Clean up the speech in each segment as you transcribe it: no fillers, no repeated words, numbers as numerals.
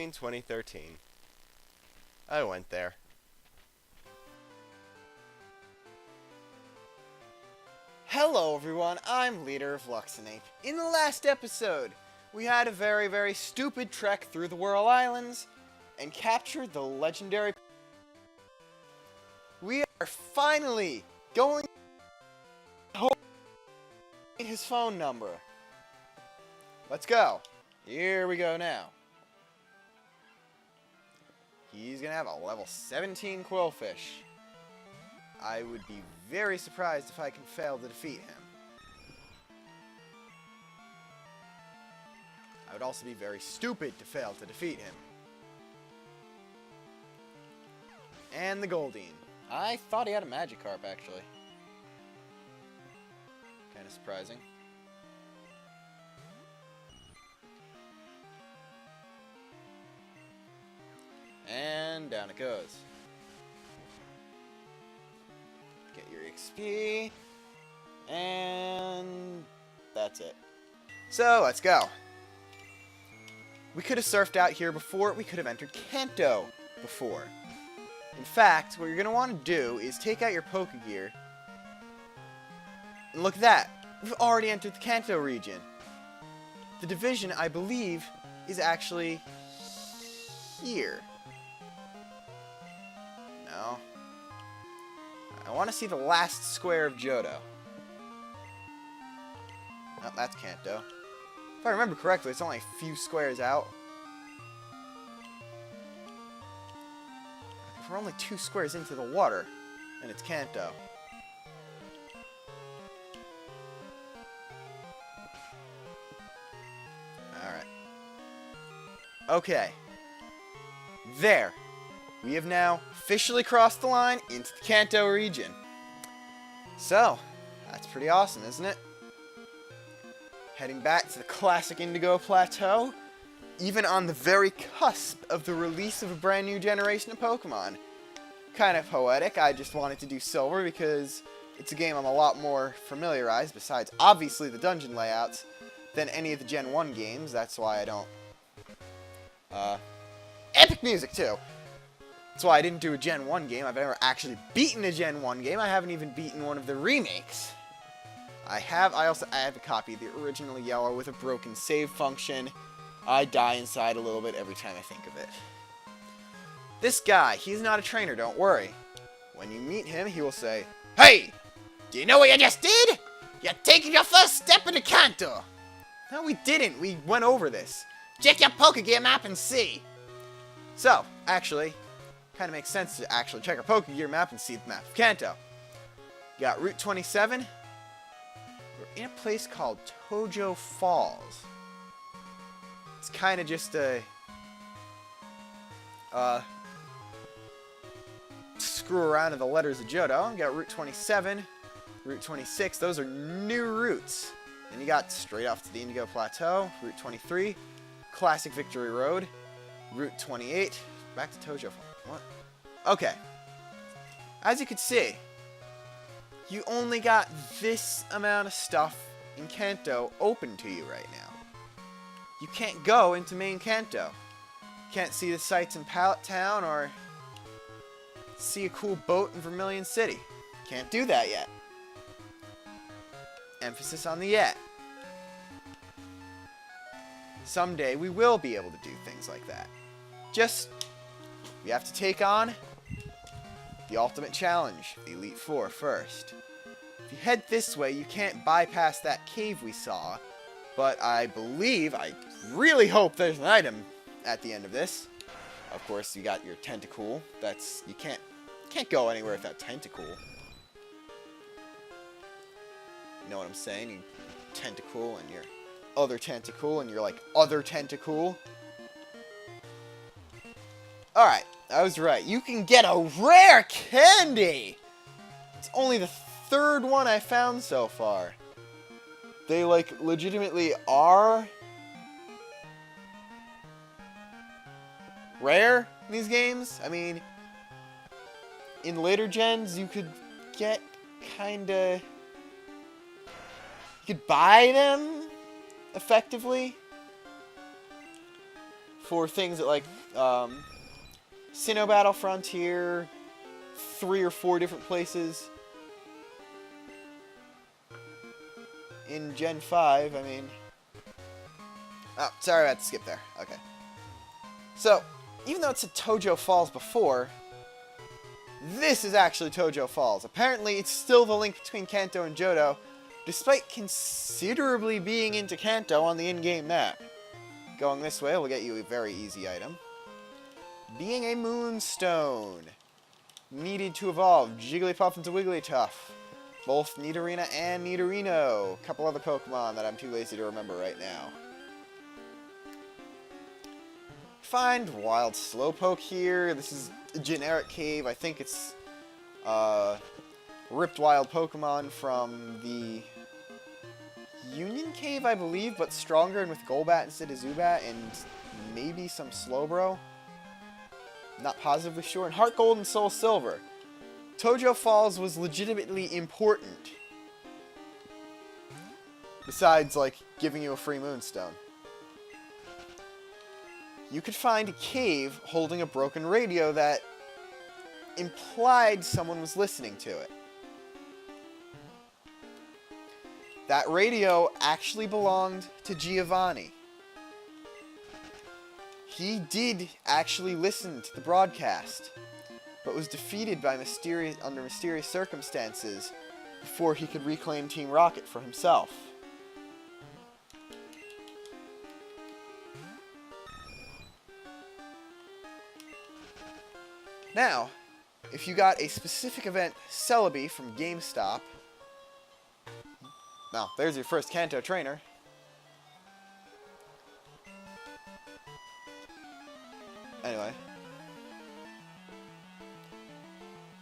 Halloween 2013. I went there. Hello everyone, I'm LeaderofLuxinape. In the last episode, we had a very, very stupid trek through the Whirl Islands and captured the legendary... We are finally going to his phone number. Let's go. Here we go now. He's gonna have a level 17 Quillfish. I would be very surprised if I can fail to defeat him. I would also be very stupid to fail to defeat him. And the Goldeen. I thought he had a Magikarp, actually. Kind of surprising. And down it goes. Get your XP. And that's it. So, let's go. We could have surfed out here before. We could have entered Kanto before. In fact, what you're going to want to do is take out your Pokegear. And look at that. We've already entered the Kanto region. The division, I believe, is actually here. No. I want to see the last square of Johto. Oh, that's Kanto. If I remember correctly, it's only a few squares out. If we're only 2 squares into the water, and it's Kanto. Alright. Okay. There. We have now officially crossed the line into the Kanto region. So, that's pretty awesome, isn't it? Heading back to the classic Indigo Plateau, even on the very cusp of the release of a brand new generation of Pokemon. Kind of poetic. I just wanted to do Silver because it's a game I'm a lot more familiarized, besides obviously the dungeon layouts, than any of the Gen 1 games. That's why I don't... Epic music, too! That's why I didn't do a Gen 1 game. I've never actually beaten a Gen 1 game. I haven't even beaten one of the remakes. I have a copy of the original Yellow with a broken save function. I die inside a little bit every time I think of it. This guy, he's not a trainer, don't worry. When you meet him, he will say, "Hey! Do you know what you just did? You're taking your first step into Kanto!" No, we didn't. We went over this. Check your Pokegear map and see. So, actually, kind of makes sense to actually check our Pokegear map and see the map of Kanto. You got Route 27. We're in a place called Tojo Falls. It's kind of just a... screw around in the letters of Johto. You got Route 27, Route 26. Those are new routes. Then you got straight off to the Indigo Plateau, Route 23, Classic Victory Road, Route 28, back to Tojo Falls. What? Okay. As you can see, you only got this amount of stuff in Kanto open to you right now. You can't go into main Kanto. You can't see the sights in Pallet Town or see a cool boat in Vermilion City. Can't do that yet. Emphasis on the yet. Someday we will be able to do things like that. Just, we have to take on the ultimate challenge, the Elite Four, first. If you head this way, you can't bypass that cave we saw, but I really hope there's an item at the end of this. Of course, you got your Tentacool. You can't go anywhere without Tentacool. You know what I'm saying? You Tentacool and your other Tentacool and your, other Tentacool. Alright, I was right. You can get a rare candy! It's only the 3rd one I found so far. They, legitimately are rare in these games. I mean, in later gens, you could get kinda... You could buy them, effectively, for things that like Sinnoh Battle Frontier, 3 or 4 different places in Gen 5. I mean, oh, sorry, I had to skip there. Okay. So, even though it said Tojo Falls before, this is actually Tojo Falls. Apparently, it's still the link between Kanto and Johto, despite considerably being into Kanto on the in-game map. Going this way will get you a very easy item. Being a Moonstone. Needed to evolve Jigglypuff into Wigglytuff. Both Nidorina and Nidorino. A couple other Pokemon that I'm too lazy to remember right now. Find Wild Slowpoke here. This is a generic cave. I think it's ripped wild Pokemon from the Union Cave, I believe, but stronger and with Golbat instead of Zubat, and maybe some Slowbro. Not positively sure. And Heart Gold and Soul Silver. Tojo Falls was legitimately important. Besides, like, giving you a free Moonstone. You could find a cave holding a broken radio that implied someone was listening to it. That radio actually belonged to Giovanni. He did actually listen to the broadcast, but was defeated by under mysterious circumstances before he could reclaim Team Rocket for himself. Now, if you got a specific event Celebi from GameStop, now, there's your first Kanto trainer. Anyway.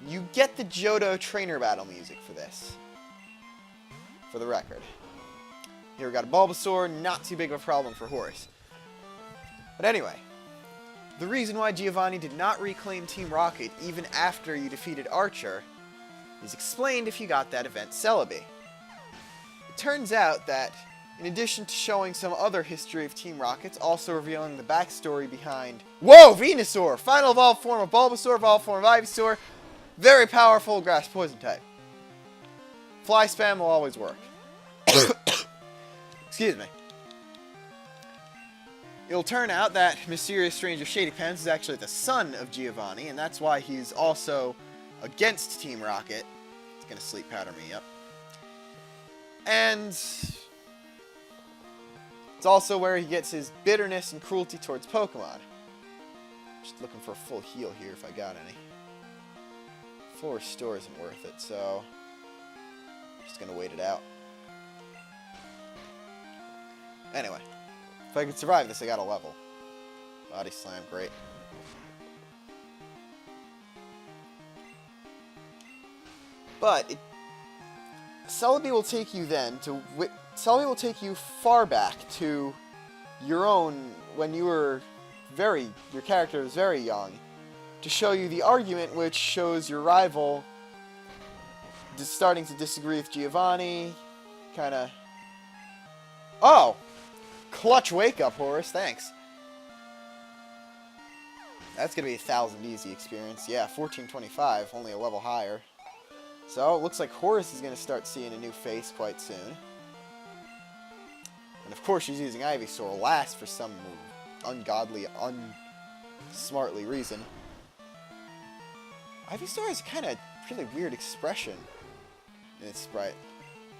You get the Johto trainer battle music for this. For the record. Here we got a Bulbasaur, not too big of a problem for Horus. But anyway. The reason why Giovanni did not reclaim Team Rocket even after you defeated Archer is explained if you got that event Celebi. It turns out that, in addition to showing some other history of Team Rocket's, also revealing the backstory behind... Whoa! Venusaur! Final evolved form of Bulbasaur, evolved form of Ivysaur. Very powerful grass poison type. Fly spam will always work. Excuse me. It'll turn out that Mysterious Stranger Shady Pants is actually the son of Giovanni, and that's why he's also against Team Rocket. It's gonna sleep powder me up. And it's also where he gets his bitterness and cruelty towards Pokemon. Just looking for a full heal here if I got any. Full restore isn't worth it, so just gonna wait it out. Anyway. If I could survive this, I got a level. Body Slam, great. But Celebi will take you then to Celebi will take you far back to your own when you were your character was very young, to show you the argument which shows your rival starting to disagree with Giovanni, kind of. Oh. Clutch wake up, Horus, thanks. That's gonna be 1,000 easy experience. Yeah, 1425, only a level higher. So, it looks like Horus is gonna start seeing a new face quite soon. And of course she's using Ivysaur last for some ungodly, unsmartly reason. Ivysaur has a kind of really weird expression in its sprite.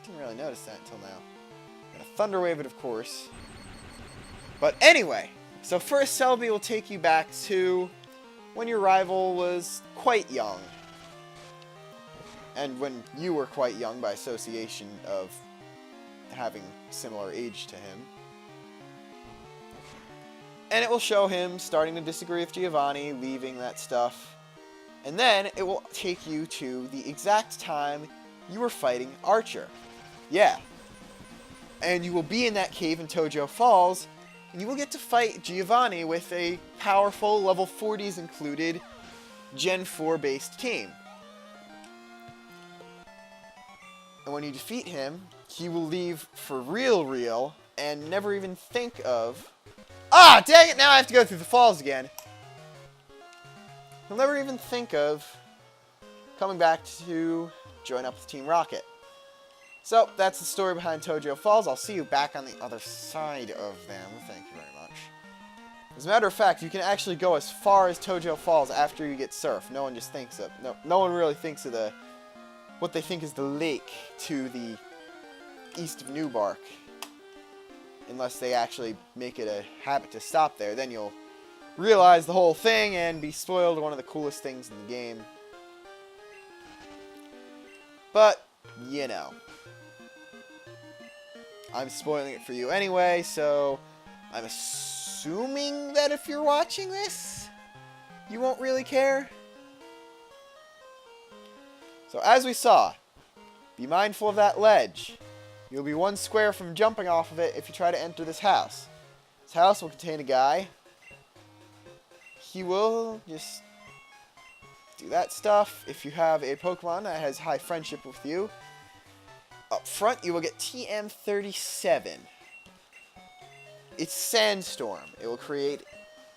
Didn't really notice that until now. Gonna Thunder Wave it, of course. But anyway, so first Celebi will take you back to when your rival was quite young. And when you were quite young by association of having similar age to him. And it will show him starting to disagree with Giovanni, leaving that stuff. And then it will take you to the exact time you were fighting Archer. Yeah. And you will be in that cave in Tojo Falls, and you will get to fight Giovanni with a powerful, level 40s included, Gen 4 based team. And when you defeat him, he will leave for real, and never even think of Ah, dang it, now I have to go through the falls again. He'll never even think of coming back to join up with Team Rocket. So, that's the story behind Tojo Falls. I'll see you back on the other side of them. Thank you very much. As a matter of fact, you can actually go as far as Tojo Falls after you get surf. No one just thinks of... No one really thinks of the... what they think is the lake to the east of Newbark. Unless they actually make it a habit to stop there. Then you'll realize the whole thing and be spoiled one of the coolest things in the game. But, you know. I'm spoiling it for you anyway, so I'm assuming that if you're watching this, you won't really care. So as we saw, be mindful of that ledge. You'll be one square from jumping off of it if you try to enter this house. This house will contain a guy. He will just do that stuff. If you have a Pokemon that has high friendship with you, up front you will get TM37. It's Sandstorm. It will create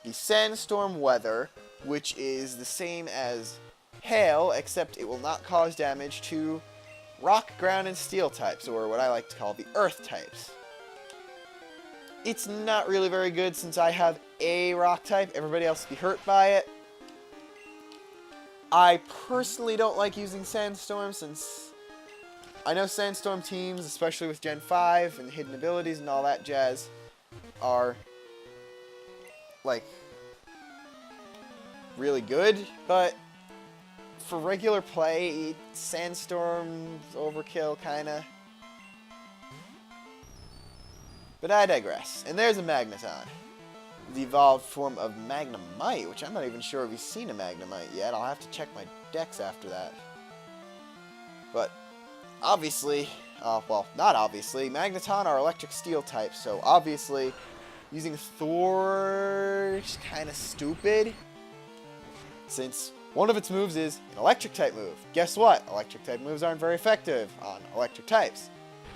the Sandstorm weather, which is the same as Hail, except it will not cause damage to Rock, Ground, and Steel types, or what I like to call the Earth types. It's not really very good since I have a Rock type. Everybody else will be hurt by it. I personally don't like using Sandstorm since I know Sandstorm teams, especially with Gen 5 and hidden abilities and all that jazz, are like really good, but for regular play, Sandstorm's overkill, kinda. But I digress. And there's a Magneton. The evolved form of Magnemite, which I'm not even sure if we've seen a Magnemite yet. I'll have to check my decks after that. But, obviously, well, not obviously, Magneton are electric steel types, so obviously, using Thor is kinda stupid, since one of its moves is an electric type move. Guess what? Electric type moves aren't very effective on electric types.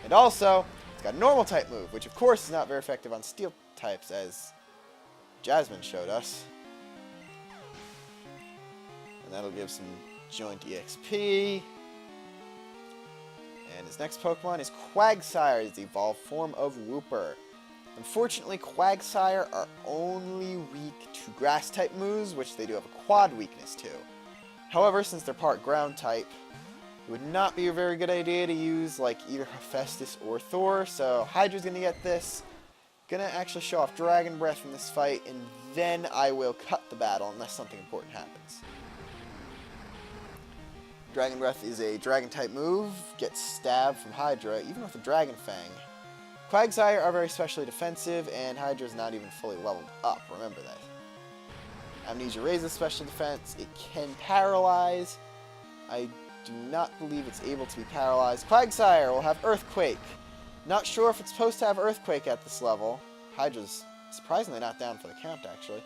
And also, it's got a normal type move, which of course is not very effective on steel types, as Jasmine showed us. And that'll give some joint EXP. And his next Pokemon is Quagsire. It's the evolved form of Wooper. Unfortunately, Quagsire are only weak to Grass-type moves, which they do have a quad weakness to. However, since they're part Ground-type, it would not be a very good idea to use like either Hephaestus or Thor, so Hydra's gonna get this. Gonna actually show off Dragon Breath in this fight, and then I will cut the battle unless something important happens. Dragon Breath is a Dragon-type move, gets stabbed from Hydra, even with a Dragon Fang. Quagsire are very specially defensive, and Hydra's not even fully leveled up, remember that. Amnesia raises special defense, it can paralyze. I do not believe it's able to be paralyzed. Quagsire will have Earthquake. Not sure if it's supposed to have Earthquake at this level. Hydra's surprisingly not down for the count, actually.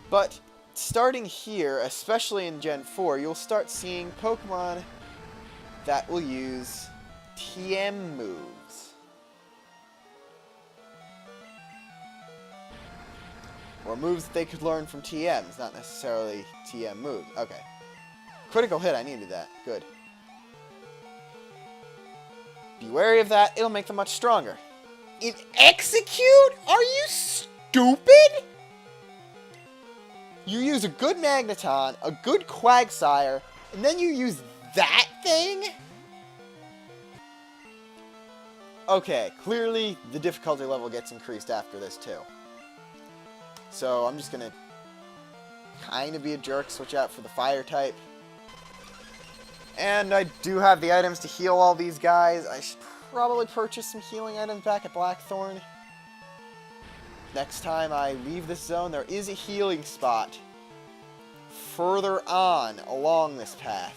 But starting here, especially in Gen 4, you'll start seeing Pokemon that will use TM moves. Or moves that they could learn from TMs, not necessarily TM moves. Okay. Critical hit, I needed that. Good. Be wary of that, it'll make them much stronger. In Execute? Are you stupid? You use a good Magneton, a good Quagsire, and then you use that thing? Okay, clearly the difficulty level gets increased after this too. So I'm just gonna kind of be a jerk, switch out for the fire type. And I do have the items to heal all these guys. I should probably purchase some healing items back at Blackthorn. Next time I leave this zone, there is a healing spot further on along this path.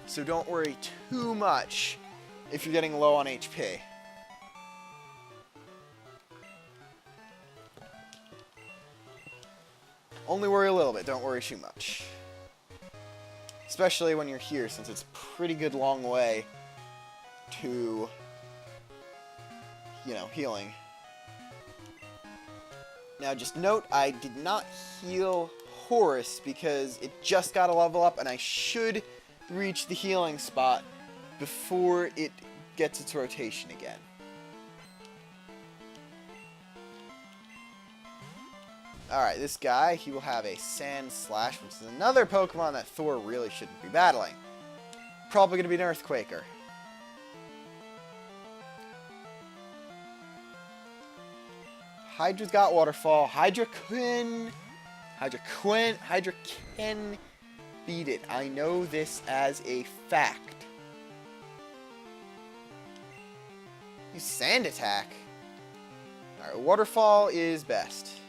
So don't worry too much if you're getting low on HP. Only worry a little bit, don't worry too much. Especially when you're here, since it's a pretty good long way to, you know, healing. Now just note, I did not heal Horus because it just got a level up and I should reach the healing spot before it gets its rotation again. Alright, this guy, he will have a Sand Slash, which is another Pokemon that Thor really shouldn't be battling. Probably going to be an Earthquaker. Hydra's got Waterfall. Hydra can beat it. I know this as a fact. Use Sand Attack. Alright, Waterfall is best.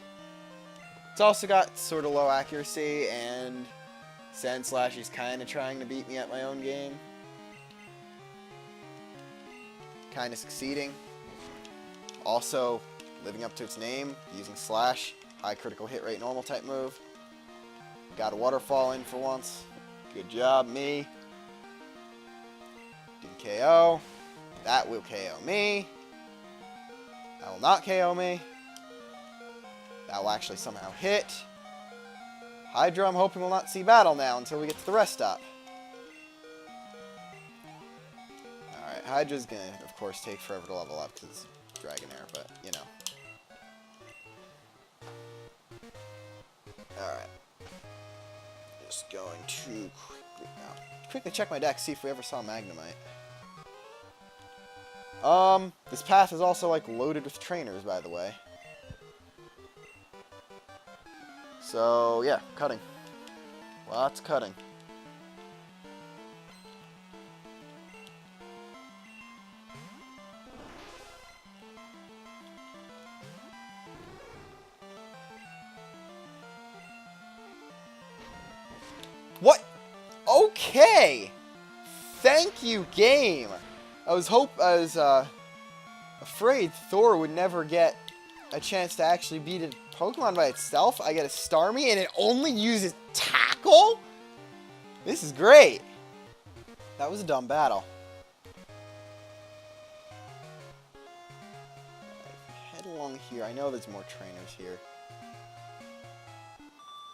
It's also got sort of low accuracy, and Sand Slash is kind of trying to beat me at my own game. Kind of succeeding. Also, living up to its name, using Slash, high critical hit rate, normal type move. Got a Waterfall in for once. Good job, me. Didn't KO. That will KO me. That will not KO me. That will actually somehow hit. Hydra, I'm hoping will not see battle now until we get to the rest stop. Alright, Hydra's gonna, of course, take forever to level up because it's Dragonair, but, you know. Alright. Just going to quickly check my deck, see if we ever saw Magnemite. This path is also, like, loaded with trainers, by the way. So, yeah, cutting. Lots of cutting. What? Okay! Thank you, game! I was afraid Thor would never get a chance to actually beat a Pokemon by itself. I get a Starmie and it only uses Tackle? This is great. That was a dumb battle. Head along here. I know there's more trainers here.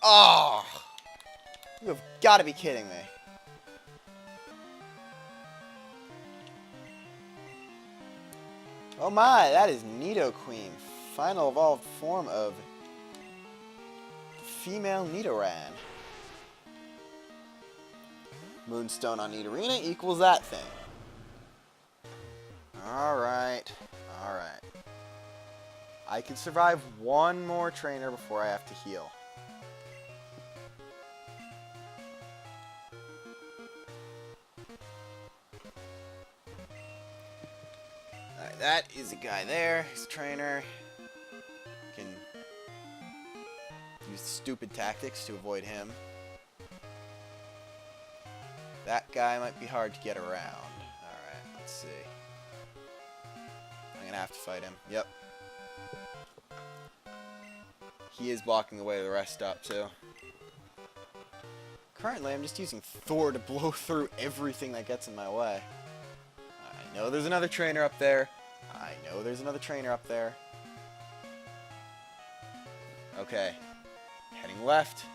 Oh! You have got to be kidding me. Oh my, that is Nidoqueen. Final evolved form of female Nidoran. Moonstone on Nidorina equals that thing. Alright. Alright. I can survive one more trainer before I have to heal. Alright, that is a guy there. He's a trainer. Can use stupid tactics to avoid him. That guy might be hard to get around. Alright, let's see. I'm gonna have to fight him. Yep. He is blocking the way to the rest stop, too. Currently, I'm just using Thor to blow through everything that gets in my way. I know there's another trainer up there. I know there's another trainer up there. Okay. Heading left.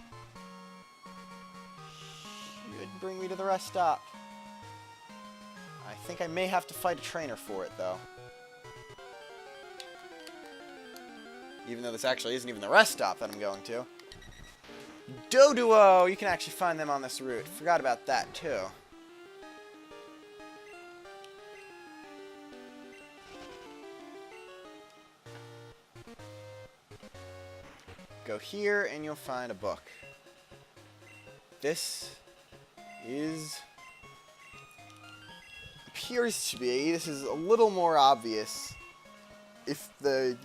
Should bring me to the rest stop. I think I may have to fight a trainer for it, though. Even though this actually isn't even the rest stop that I'm going to. Doduo! You can actually find them on this route. Forgot about that, too. Go here, and you'll find a book. This appears to be, this is a little more obvious if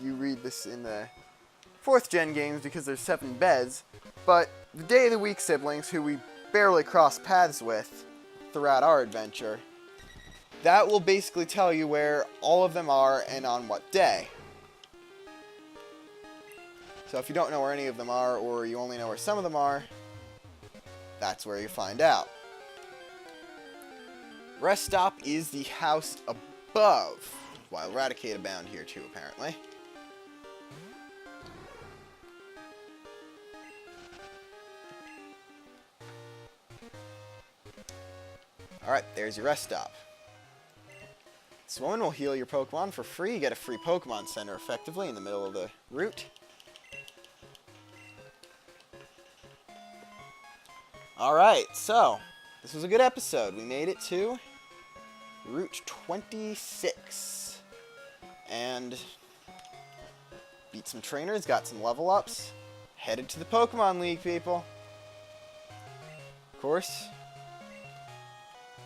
you read this in the 4th gen games because there's 7 beds, but the Day of the Week siblings, who we barely cross paths with throughout our adventure, that will basically tell you where all of them are and on what day. So if you don't know where any of them are, or you only know where some of them are, that's where you find out. Rest stop is the house above, while Raticate abound here too, apparently. Alright, there's your rest stop. This woman will heal your Pokemon for free. You get a free Pokemon Center, effectively, in the middle of the route. Alright, so, this was a good episode. We made it to Route 26. And beat some trainers, got some level ups. Headed to the Pokemon League, people. Of course,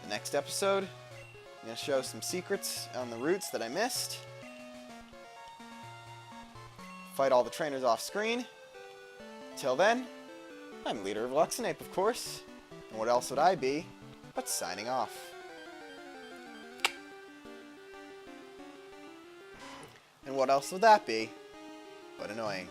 the next episode, I'm going to show some secrets on the routes that I missed. Fight all the trainers off screen. Till then, I'm Leader of Luxinape, of course. And what else would I be but signing off? And what else would that be but annoying?